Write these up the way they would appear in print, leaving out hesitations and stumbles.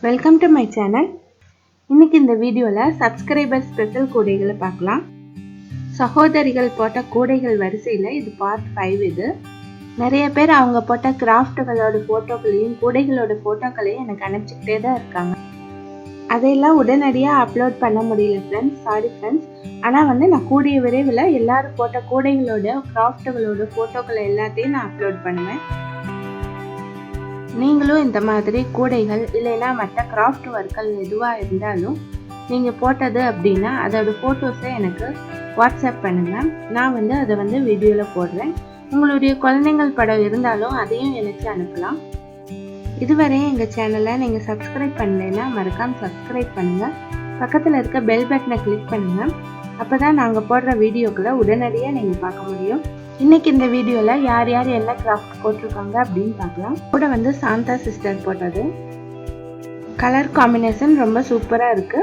Welcome to my channel. இன்னைக்கு இந்த வீடியோவில் சப்ஸ்கிரைபர் ஸ்பெஷல் கூடைகளை பார்க்கலாம். சகோதரிகள் போட்ட கூடைகள் வரிசையில் இது பார்ட் 5. இது நிறைய பேர் அவங்க போட்ட கிராஃப்ட்டுகளோட ஃபோட்டோக்களையும் கூடைகளோட ஃபோட்டோக்களையும் எனக்கு அனுப்பிச்சிக்கிட்டே தான் இருக்காங்க. அதையெல்லாம் உடனடியாக அப்லோட் பண்ண முடியல ஃப்ரெண்ட்ஸ், சாரி ஃப்ரெண்ட்ஸ். ஆனால் நான் கூடிய விரைவில் எல்லாரும் போட்ட கூடைகளோட கிராஃப்ட்டுகளோட ஃபோட்டோக்களை எல்லாத்தையும் நான் அப்லோட் பண்ணுவேன். நீங்களும் இந்த மாதிரி கூடைகள் இல்லைன்னா மற்ற கிராஃப்ட் ஒர்க்கள் எதுவாக இருந்தாலும் நீங்கள் போட்டது அப்படின்னா அதோட ஃபோட்டோஸை எனக்கு வாட்ஸ்அப் பண்ணுங்கள். நான் அதை வீடியோவில் போடுறேன். உங்களுடைய குழந்தைங்கள் படம் இருந்தாலும் அதையும் எனக்கு அனுப்பலாம். இதுவரை எங்கள் சேனலை நீங்கள் சப்ஸ்கிரைப் பண்ணலைன்னா மறக்காமல் சப்ஸ்கிரைப் பண்ணுங்கள். பக்கத்தில் இருக்க பெல் பட்டனை கிளிக் பண்ணுங்கள். அப்போ தான் நாங்கள் போடுற வீடியோக்களை உடனடியாக நீங்கள் பார்க்க முடியும். இன்னைக்கு இந்த வீடியோவில் யார் யார் என்ன கிராஃப்ட் போட்டிருக்காங்க அப்படின்னு பார்க்கலாம். கூட சாந்தா சிஸ்டர் போட்டது. கலர் காம்பினேஷன் ரொம்ப சூப்பராக இருக்கு.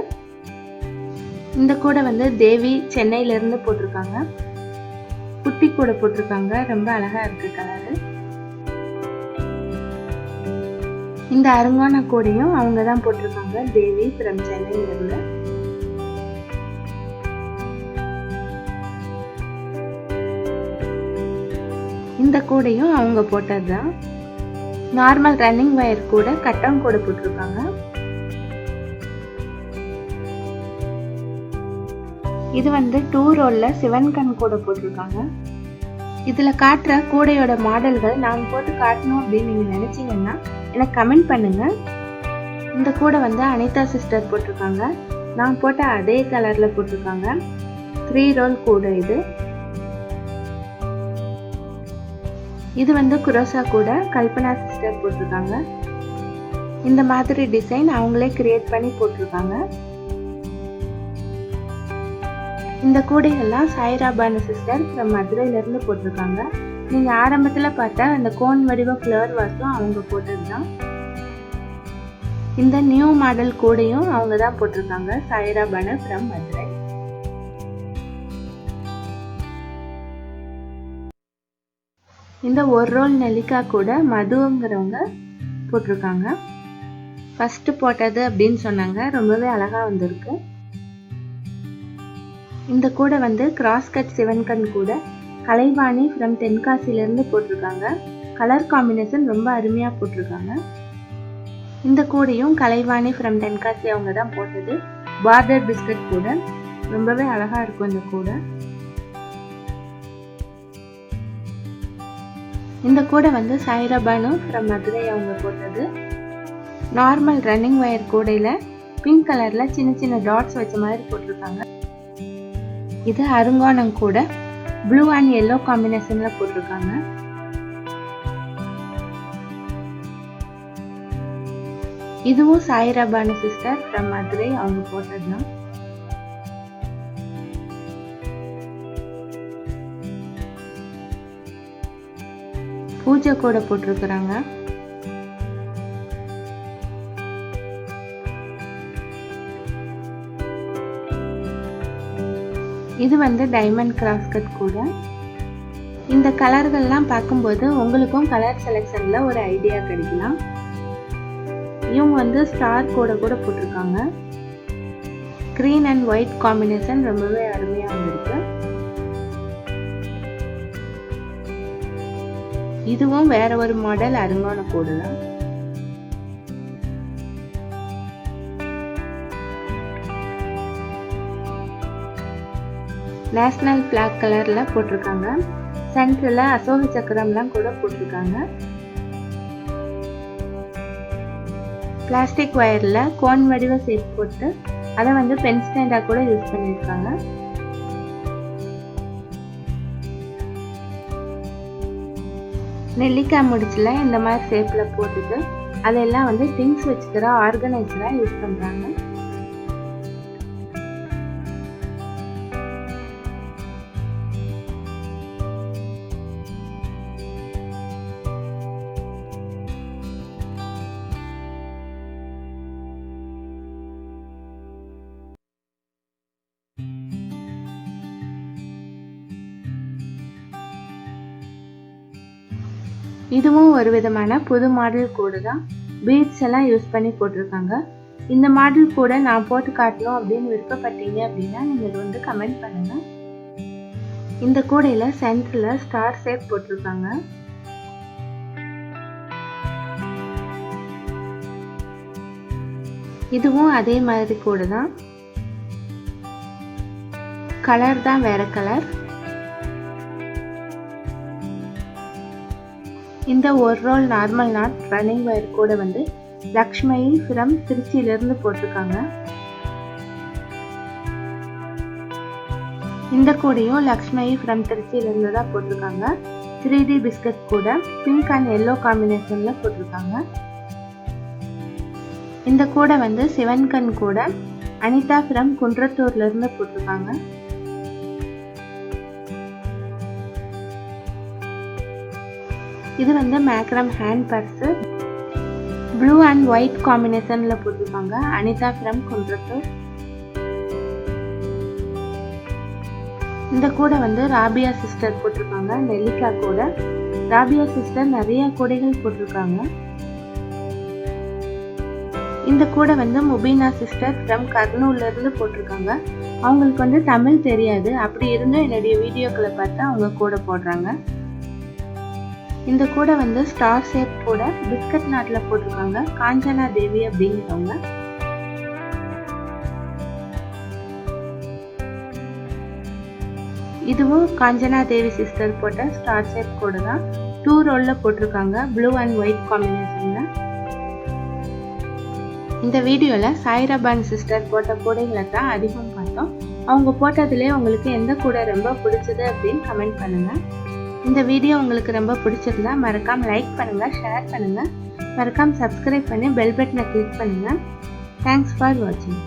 இந்த கூட தேவி சென்னையிலேருந்து போட்டிருக்காங்க. குட்டி கூட போட்டிருக்காங்க, ரொம்ப அழகாக இருக்கு கலரு. இந்த அருங்கான கூடையும் அவங்க தான் போட்டிருக்காங்க, தேவி ஃப்ரம் சென்னையிலேருந்து. இந்த கூடையும் அவங்க போட்டது தான். நார்மல் ரன்னிங் வயர் கூட கட்டம் கூட போட்டிருக்காங்க. இது 2 ரோல்ல சிவன்கண் கூட போட்டிருக்காங்க. இதுல காட்டுற கூடையோட மாடல்கள் நான் போட்டு காட்டணும் அப்படின்னு நீங்க நினைச்சீங்கன்னா எனக்கு கமெண்ட் பண்ணுங்க. இந்த கூட அனிதா சிஸ்டர் போட்டிருக்காங்க. நான் போட்ட அதே கலர்ல போட்டிருக்காங்க. 3 ரோல் கூடை இது. இது குரோசா கூட கல்பனா சிஸ்டர் போட்டிருக்காங்க. இந்த மாதிரி டிசைன் அவங்களே கிரியேட் பண்ணி போட்டிருக்காங்க. இந்த கூடைகள்லாம் சாய்ராபானு சிஸ்டர் ஃப்ரம் மதுரையிலேருந்து போட்டிருக்காங்க. நீங்கள் ஆரம்பத்தில் பார்த்தா அந்த கோன் வடிவ ஃப்ளவர் வாஸும் அவங்க போட்டது தான். இந்த நியூ மாடல் கூடையும் அவங்க தான் போட்டிருக்காங்க, சாய்ராபானு ஃப்ரம் மதுரை. இந்த 1 ரோல் நெல்லிக்காய் கூட மதுங்கிறவங்க போட்டிருக்காங்க. ஃபர்ஸ்ட் போட்டது அப்படின்னு சொன்னாங்க, ரொம்பவே அழகா வந்திருக்கு. இந்த கூட கிராஸ் கட் சிவன்கண் கூட கலைவாணி ஃப்ரம் தென்காசியிலேருந்து போட்டிருக்காங்க. கலர் காம்பினேஷன் ரொம்ப அருமையாக போட்டிருக்காங்க. இந்த கூடையும் கலைவாணி ஃப்ரம் தென்காசி அவங்க தான் போட்டது. பார்டர் பிஸ்கட் கூட ரொம்பவே அழகா இருக்கும். இந்த கூடை இந்த கூட சாய்ராபானு ஃப்ரம் மதுரை அவங்க போட்டது. நார்மல் ரன்னிங் வயர் கூடையில பிங்க் கலர்ல சின்ன சின்ன டாட்ஸ் வச்ச மாதிரி போட்டிருக்காங்க. இது அருங்கானம் கூட ப்ளூ அண்ட் எல்லோ காம்பினேஷன்ல போட்டிருக்காங்க. இதுவும் சாய்ராபானு சிஸ்டர் ஃப்ரம் மதுரை அவங்க போட்டதுதான். பூஜை கூட போட்டிருக்கிறாங்க. இது டைமண்ட் கிராஸ் கட் கூட. இந்த கலர்கள்லாம் பார்க்கும்போது உங்களுக்கும் கலர் செலெக்ஷன்ல ஒரு ஐடியா கிடைக்கலாம். இவங்க ஸ்டார் கூட போட்டிருக்காங்க. கிரீன் அண்ட் ஒயிட் காம்பினேஷன் ரொம்பவே அருமையா இருக்கு. இதுவும் வேற ஒரு மாடல் அருங்கான கூடை தான். நேஷனல் பிளாக் கலர்ல போட்டிருக்காங்க. சென்டர்ல அசோக சக்கரம்லாம் கூட போட்டிருக்காங்க. பிளாஸ்டிக் வயர்ல கோன் வடிவ ஷேப் போட்டு அதை பென் ஸ்டாண்டா கூட யூஸ் பண்ணியிருக்காங்க. நெல்லிக்காய் முடிச்சுல இந்த மாதிரி ஷேப்ல போட்டுட்டு அதெல்லாம் திங்ஸ் வச்சுக்கிற ஆர்கனைசரா யூஸ் பண்றாங்க. இதுவும் ஒரு விதமான புது மாடல் கூட தான். பீட்ஸ் எல்லாம் யூஸ் பண்ணி போட்டிருக்காங்க. இந்த மாடல் கூட நான் போட்டு காட்டணும் அப்படின்னு விருப்பப்பட்டீங்க அப்படின்னா நீங்கள் வந்து கமெண்ட் பண்ணுங்க. இந்த கூடையில சென்டர்ல ஸ்டார் ஷேப் போட்டிருக்காங்க. இதுவும் அதே மாதிரி கூட தான், கலர் தான் வேற கலர். இந்த ஒரு roll normal not running wire கூட வந்து லக்ஷ்மி ஃப்ரம் திருச்சியிலிருந்து போட்டிருக்காங்க. இந்த கூடையும் லக்ஷ்மி ஃப்ரம் திருச்சியிலிருந்து தான் போட்டிருக்காங்க. 3D பிஸ்கட் கூட பிங்க் அண்ட் எல்லோ காம்பினேஷன்ல போட்டிருக்காங்க. இந்த கூடை வந்து சிவன்கண் கூட அனிதா ஃப்ரம் குன்றத்தூர்ல இருந்து போட்டிருக்காங்க. இது வந்து macrame hand purse blue and white காம்பினேஷன்ல போட்டிருக்காங்க. அனிதா ஃப்ரம் குன்றத்தூர். இந்த கூடை வந்து ராபியா சிஸ்டர் போட்டிருக்காங்க. நெல்லிக்காய் கூட. ராபியா சிஸ்டர் நிறைய கூடைகள் போட்டிருக்காங்க. இந்த கூடை வந்து முபீனா சிஸ்டர் ஃப்ரம் கர்னூல்ல இருந்து போட்டிருக்காங்க. அவங்களுக்கு வந்து தமிழ் தெரியாது, அப்படி இருந்தும் என்னுடைய வீடியோக்களை பார்த்து அவங்க கூடை போடுறாங்க. இந்த கூடை வந்து ஸ்டார் ஷேப் கூட பிஸ்கட் நாட்ல போட்டிருக்காங்க. காஞ்சனா தேவி அப்படிங்கிறவங்க. இதுவும் காஞ்சனா தேவி சிஸ்டர் போட்ட ஸ்டார் ஷேப் கூட தான். 2 ரோல்ல போட்டிருக்காங்க, ப்ளூ அண்ட் ஒயிட் காம்பினேஷன்ல. இந்த வீடியோவில் சாய்ராபான் சிஸ்டர் போட்ட கூடைகளை தான் அதிகம் பார்த்தோம். அவங்க போட்டதுலேயே உங்களுக்கு எந்த கூடை ரொம்ப பிடிச்சது அப்படின்னு கமெண்ட் பண்ணுங்கள். இந்த வீடியோ உங்களுக்கு ரொம்ப பிடிச்சிருந்தா மறக்காம லைக் பண்ணுங்கள், ஷேர் பண்ணுங்கள், மறக்காம சப்ஸ்கிரைப் பண்ணி பெல் பட்டனை கிளிக் பண்ணுங்கள். தேங்க்ஸ் ஃபார் வாட்சிங்.